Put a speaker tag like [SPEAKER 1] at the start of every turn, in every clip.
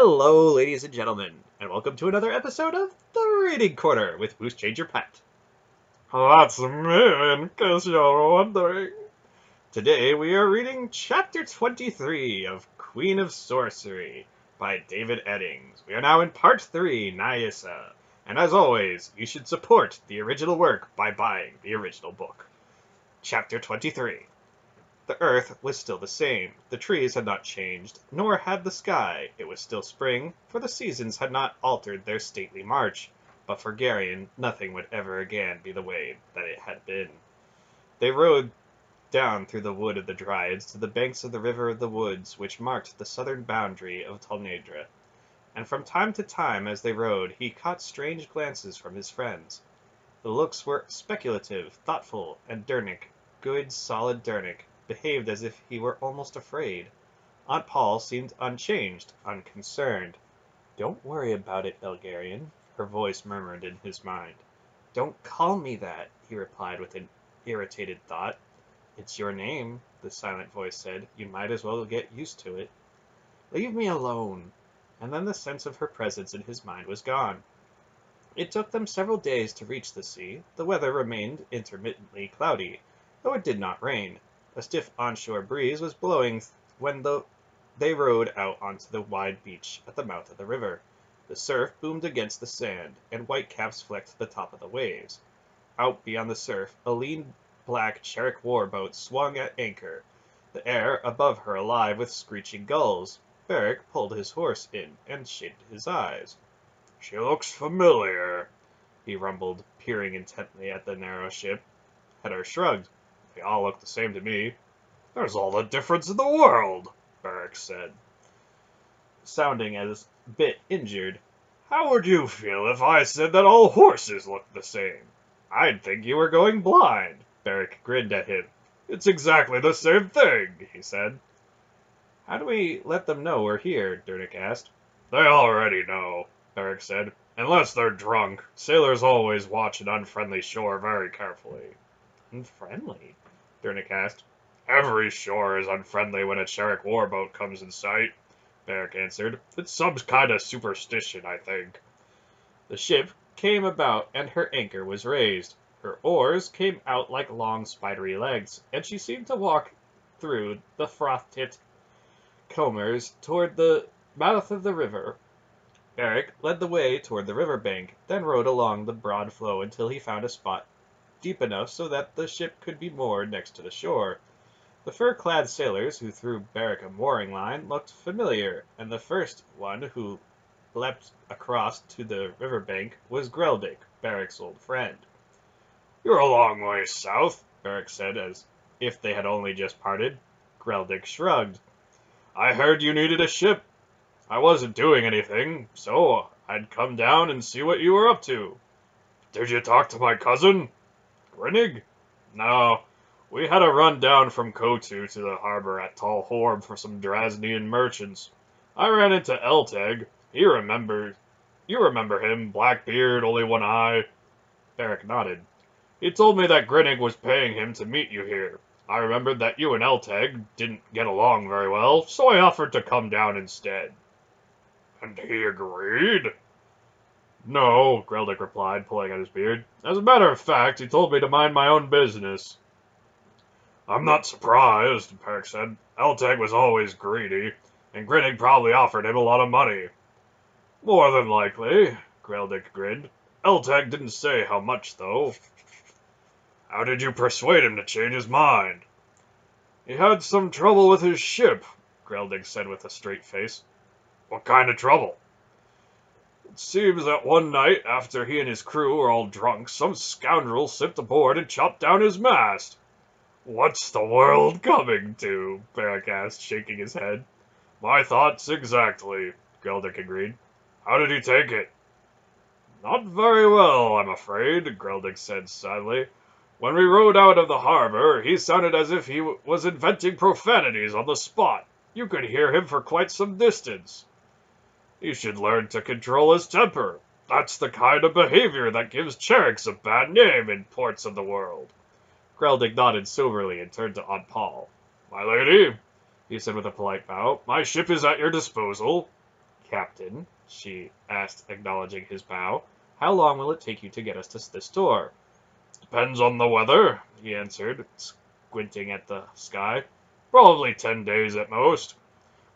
[SPEAKER 1] Hello, ladies and gentlemen, and welcome to another episode of The Reading Corner with MooseChangerPat.
[SPEAKER 2] That's me, in case you're wondering.
[SPEAKER 1] Today we are reading Chapter 23 of Queen of Sorcery by David Eddings. We are now in Part 3, Nyissa, and as always, you should support the original work by buying the original book. Chapter 23. The earth was still the same, the trees had not changed, nor had the sky. It was still spring, for the seasons had not altered their stately march, but for Garion nothing would ever again be the way that it had been. They rode down through the wood of the Dryads to the banks of the river of the woods which marked the southern boundary of Tolnedra, and from time to time as they rode he caught strange glances from his friends. The looks were speculative, thoughtful, and Dernick, good solid Dernick, behaved as if he were almost afraid. Aunt Paul seemed unchanged, unconcerned. "Don't worry about it, Belgarion," her voice murmured in his mind. "Don't call me that," he replied with an irritated thought. "It's your name," the silent voice said. "You might as well get used to it." "Leave me alone." And then the sense of her presence in his mind was gone. It took them several days to reach the sea. The weather remained intermittently cloudy, though it did not rain. A stiff onshore breeze was blowing when they rowed out onto the wide beach at the mouth of the river. The surf boomed against the sand, and whitecaps flecked the top of the waves. Out beyond the surf, a lean black Cherrick war-boat swung at anchor, the air above her alive with screeching gulls. Beric pulled his horse in and shaded his eyes.
[SPEAKER 2] She looks familiar,
[SPEAKER 1] he rumbled, peering intently at the narrow ship. Hedda shrugged.
[SPEAKER 2] They all look the same to me. There's all the difference in the world, Beric said,
[SPEAKER 1] sounding as a bit injured.
[SPEAKER 2] How would you feel if I said that all horses look the same?
[SPEAKER 1] I'd think you were going blind. Beric grinned at him.
[SPEAKER 2] It's exactly the same thing, he said.
[SPEAKER 1] How do we let them know we're here? Dernick asked.
[SPEAKER 2] They already know, Beric said. Unless they're drunk, sailors always watch an unfriendly shore very carefully.
[SPEAKER 1] Unfriendly? Dernick asked.
[SPEAKER 2] Every shore is unfriendly when a Cherrick warboat comes in sight, Beric answered. It's some kind of superstition, I think.
[SPEAKER 1] The ship came about and her anchor was raised. Her oars came out like long spidery legs, and she seemed to walk through the froth-tipped combers toward the mouth of the river. Beric led the way toward the river bank, then rowed along the broad flow until he found a spot deep enough so that the ship could be moored next to the shore. The fur-clad sailors who threw Beric a mooring line looked familiar, and the first one who leapt across to the river bank was Greldick, Beric's old friend.
[SPEAKER 2] "You're a long way south,"
[SPEAKER 1] Beric said, as if they had only just parted. Greldick shrugged.
[SPEAKER 2] "I heard you needed a ship. I wasn't doing anything, so I'd come down and see what you were up to." "Did you talk to my cousin, Grinnig?" "No. We had a run down from Kotu to the harbor at Tall Horb for some Drasnian merchants. I ran into Elteg. You remember him, Blackbeard, only one eye."
[SPEAKER 1] Beric nodded.
[SPEAKER 2] "He told me that Grinnig was paying him to meet you here. I remembered that you and Elteg didn't get along very well, so I offered to come down instead." "And he agreed?" "No," Greldick replied, pulling at his beard. "As a matter of fact, he told me to mind my own business." "I'm not surprised," Beric said. "Elteg was always greedy, and Grinnig probably offered him a lot of money." "More than likely," Greldick grinned. "Elteg didn't say how much, though." "How did you persuade him to change his mind?" "He had some trouble with his ship," Greldick said with a straight face. "What kind of trouble?" "It seems that one night, after he and his crew were all drunk, some scoundrel slipped aboard and chopped down his mast." "What's the world coming to?" Beric asked, shaking his head. "My thoughts exactly," Greldick agreed. "How did he take it?" "Not very well, I'm afraid," Greldick said sadly. "When we rowed out of the harbor, he sounded as if he was inventing profanities on the spot. You could hear him for quite some distance." "He should learn to control his temper. That's the kind of behavior that gives Cherricks a bad name in ports of the world." Greldick nodded soberly and turned to Aunt Paul. "My lady," he said with a polite bow, "my ship is at your disposal."
[SPEAKER 1] Captain, she asked, acknowledging his bow. How long will it take you to get us to this door?
[SPEAKER 2] Depends on the weather, he answered, squinting at the sky. Probably 10 days at most.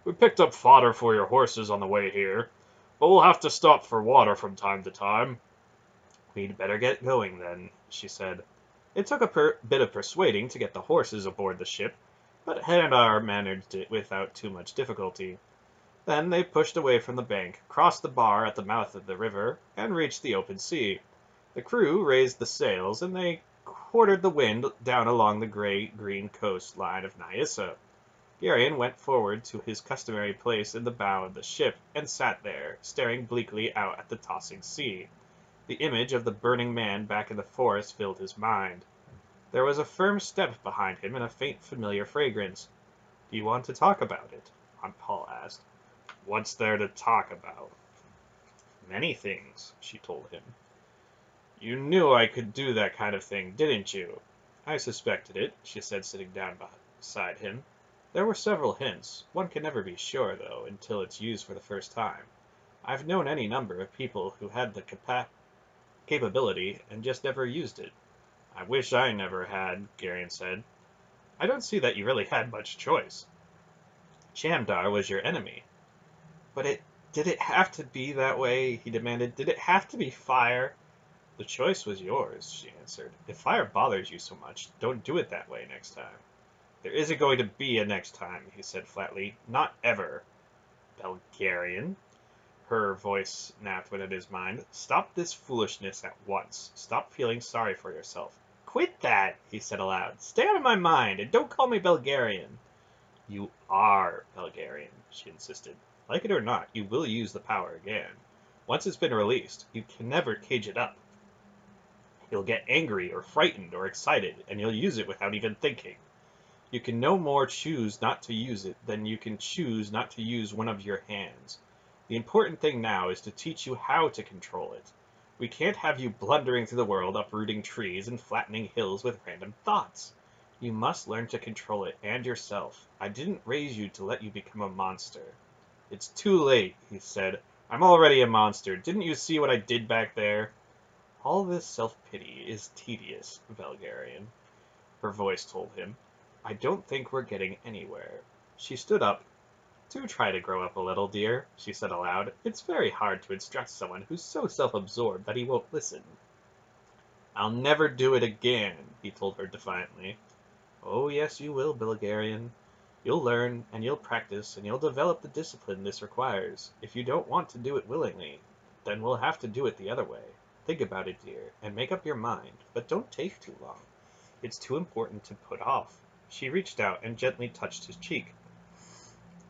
[SPEAKER 2] We picked up fodder for your horses on the way here, but we'll have to stop for water from time to time.
[SPEAKER 1] We'd better get going then, she said. It took a bit of persuading to get the horses aboard the ship, but Hanadar managed it without too much difficulty. Then they pushed away from the bank, crossed the bar at the mouth of the river, and reached the open sea. The crew raised the sails, and they quartered the wind down along the gray-green coastline of Nyissa. Garion went forward to his customary place in the bow of the ship, and sat there, staring bleakly out at the tossing sea. The image of the burning man back in the forest filled his mind. There was a firm step behind him and a faint familiar fragrance. "Do you want to talk about it?" Aunt Paul asked.
[SPEAKER 2] What's there to talk about?
[SPEAKER 1] "Many things," she told him. "You knew I could do that kind of thing, didn't you?" "I suspected it," she said, sitting down beside him. "There were several hints. One can never be sure, though, until it's used for the first time. I've known any number of people who had the capability and just never used it." "I wish I never had," Garion said. "I don't see that you really had much choice. Shamdar was your enemy." "But did it have to be that way?" he demanded. "Did it have to be fire?" "The choice was yours," she answered. "If fire bothers you so much, don't do it that way next time." "There isn't going to be a next time," he said flatly. "Not ever." "Belgarian," her voice snapped within his mind. "Stop this foolishness at once. Stop feeling sorry for yourself." "Quit that," he said aloud. "Stay out of my mind, and don't call me Belgarian." "You are Belgarian," she insisted. "Like it or not, you will use the power again. Once it's been released, you can never cage it up. You'll get angry or frightened or excited, and you'll use it without even thinking. You can no more choose not to use it than you can choose not to use one of your hands. The important thing now is to teach you how to control it. We can't have you blundering through the world, uprooting trees and flattening hills with random thoughts. You must learn to control it and yourself. I didn't raise you to let you become a monster." "It's too late," he said. "I'm already a monster. Didn't you see what I did back there?" "All this self-pity is tedious, Belgarian," her voice told him. "I don't think we're getting anywhere." She stood up. "Do try to grow up a little, dear," she said aloud. "It's very hard to instruct someone who's so self-absorbed that he won't listen." "I'll never do it again," he told her defiantly. "Oh, yes, you will, Belgarian. You'll learn, and you'll practice, and you'll develop the discipline this requires. If you don't want to do it willingly, then we'll have to do it the other way. Think about it, dear, and make up your mind, but don't take too long. It's too important to put off." She reached out and gently touched his cheek.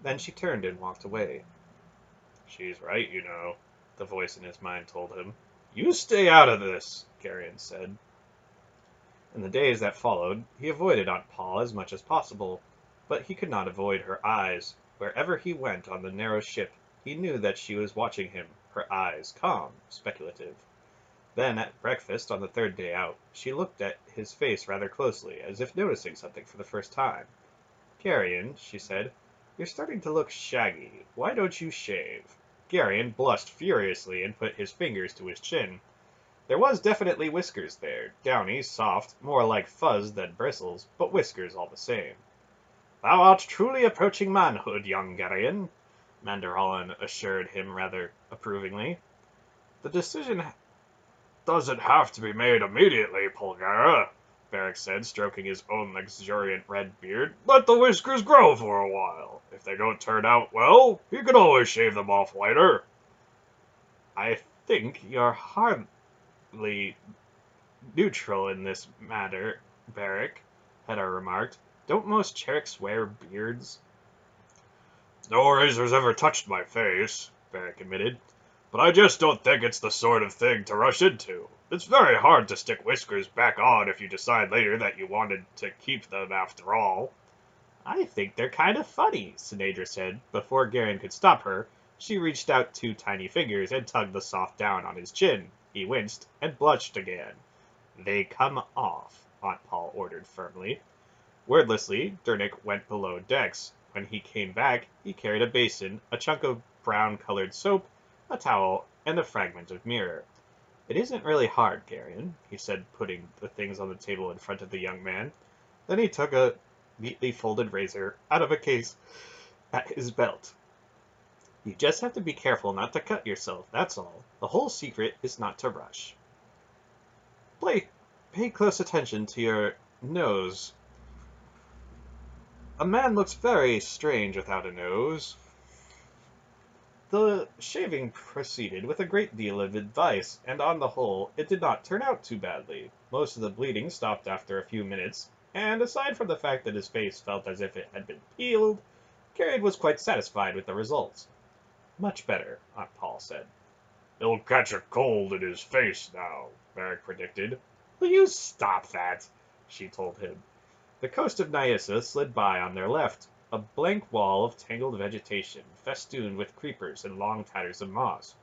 [SPEAKER 1] Then she turned and walked away. "She's right, you know," the voice in his mind told him. "You stay out of this," Garion said. In the days that followed, he avoided Aunt Paul as much as possible, but he could not avoid her eyes. Wherever he went on the narrow ship, he knew that she was watching him, her eyes calm, speculative. Then, at breakfast on the third day out, she looked at his face rather closely, as if noticing something for the first time. "Garion," she said, "you're starting to look shaggy. Why don't you shave?" Garion blushed furiously and put his fingers to his chin. There was definitely whiskers there, downy, soft, more like fuzz than bristles, but whiskers all the same. "Thou art truly approaching manhood, young Garion," Manderhollen assured him rather approvingly. "The decision
[SPEAKER 2] Doesn't have to be made immediately, Polgara," Varric said, stroking his own luxuriant red beard. "Let the whiskers grow for a while. If they don't turn out well, you can always shave them off later."
[SPEAKER 1] "I think you're hardly neutral in this matter, Varric," Hedda remarked. "Don't most Cherrics wear beards?"
[SPEAKER 2] "No razor's ever touched my face," Varric admitted, "but I just don't think it's the sort of thing to rush into. It's very hard to stick whiskers back on if you decide later that you wanted to keep them after all."
[SPEAKER 1] "I think they're kind of funny," Sinedra said. Before Garion could stop her, she reached out two tiny fingers and tugged the soft down on his chin. He winced and blushed again. "They come off," Aunt Paul ordered firmly. Wordlessly, Dernick went below decks. When he came back, he carried a basin, a chunk of brown-colored soap, a towel, and a fragment of mirror. "It isn't really hard, Garion," he said, putting the things on the table in front of the young man. Then he took a neatly folded razor out of a case at his belt. "You just have to be careful not to cut yourself, that's all. The whole secret is not to rush. Pay close attention to your nose. A man looks very strange without a nose." The shaving proceeded with a great deal of advice, and on the whole, it did not turn out too badly. Most of the bleeding stopped after a few minutes, and aside from the fact that his face felt as if it had been peeled, Garion was quite satisfied with the results. "Much better," Aunt Paul said.
[SPEAKER 2] "He'll catch a cold in his face now," Merrick predicted.
[SPEAKER 1] "Will you stop that?" she told him. The coast of Nyissa slid by on their left, a blank wall of tangled vegetation, festooned with creepers and long tatters of moss.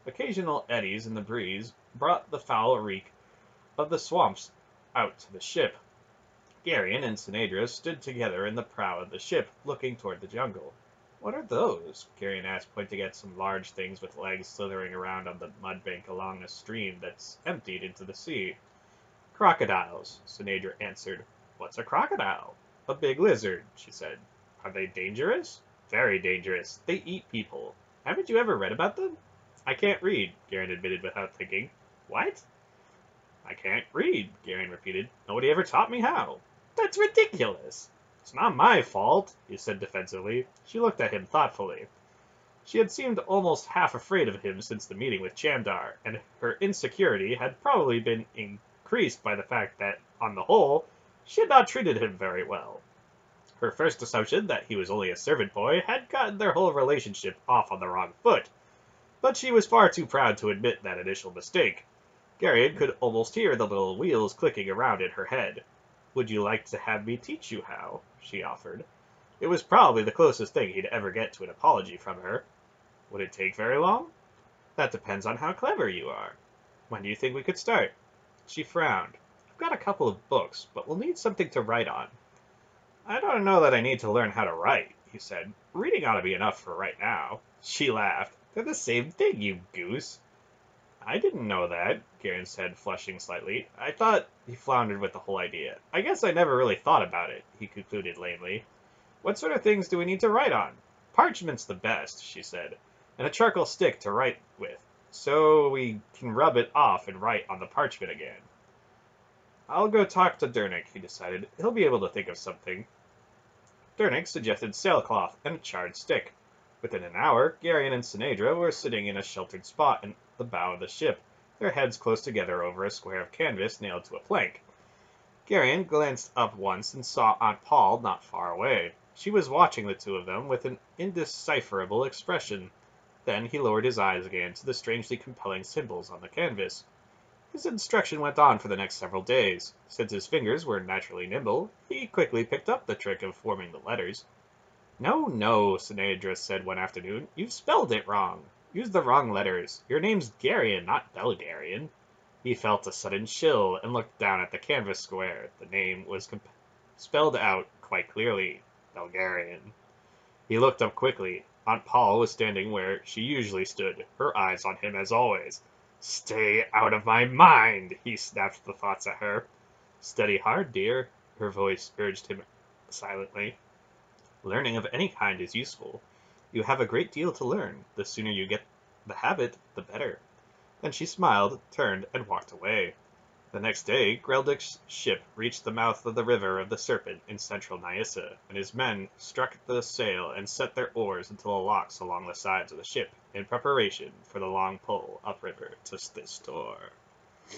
[SPEAKER 1] Occasional eddies in the breeze brought the foul reek of the swamps out to the ship. Garion and Synedra stood together in the prow of the ship, looking toward the jungle. "What are those?" Garion asked, pointing at some large things with legs slithering around on the mud bank along a stream that's emptied into the sea. "Crocodiles," Synedra answered. "What's a crocodile?" "A big lizard," she said. "Are they dangerous?" "Very dangerous. They eat people. Haven't you ever read about them?" "I can't read," Garion admitted without thinking. "What?" "I can't read," Garion repeated. "Nobody ever taught me how." "That's ridiculous." "It's not my fault," he said defensively. She looked at him thoughtfully. She had seemed almost half afraid of him since the meeting with Chamdar, and her insecurity had probably been increased by the fact that, on the whole, she had not treated him very well. Her first assumption that he was only a servant boy had gotten their whole relationship off on the wrong foot, but she was far too proud to admit that initial mistake. Garion could almost hear the little wheels clicking around in her head. "Would you like to have me teach you how?" she offered. It was probably the closest thing he'd ever get to an apology from her. "Would it take very long?" "That depends on how clever you are." "When do you think we could start?" She frowned. "I've got a couple of books, but we'll need something to write on." "I don't know that I need to learn how to write," he said. "Reading ought to be enough for right now." She laughed. "They're the same thing, you goose." "I didn't know that," Garion said, flushing slightly. "I thought—" He floundered with the whole idea. "I guess I never really thought about it," he concluded lamely. "What sort of things do we need to write on?" "Parchment's the best," she said, "and a charcoal stick to write with, so we can rub it off and write on the parchment again." "I'll go talk to Dernick," he decided. "He'll be able to think of something." Dernick suggested sailcloth and a charred stick. Within an hour, Garion and Synedra were sitting in a sheltered spot in the bow of the ship, their heads close together over a square of canvas nailed to a plank. Garion glanced up once and saw Aunt Paul not far away. She was watching the two of them with an indecipherable expression. Then he lowered his eyes again to the strangely compelling symbols on the canvas. His instruction went on for the next several days. Since his fingers were naturally nimble, he quickly picked up the trick of forming the letters. "No, no," Synedra said one afternoon. "You've spelled it wrong. Used the wrong letters. Your name's Garion, not Belgarion." He felt a sudden chill and looked down at the canvas square. The name was spelled out quite clearly. Belgarion. He looked up quickly. Aunt Paul was standing where she usually stood, her eyes on him as always. "Stay out of my mind!" he snapped the thoughts at her. "Study hard, dear," her voice urged him silently. "Learning of any kind is useful. You have a great deal to learn. The sooner you get the habit, the better." Then she smiled, turned, and walked away. The next day, Greldick's ship reached the mouth of the River of the Serpent in central Nyissa, and his men struck the sail and set their oars into the locks along the sides of the ship, in preparation for the long pull upriver to the store.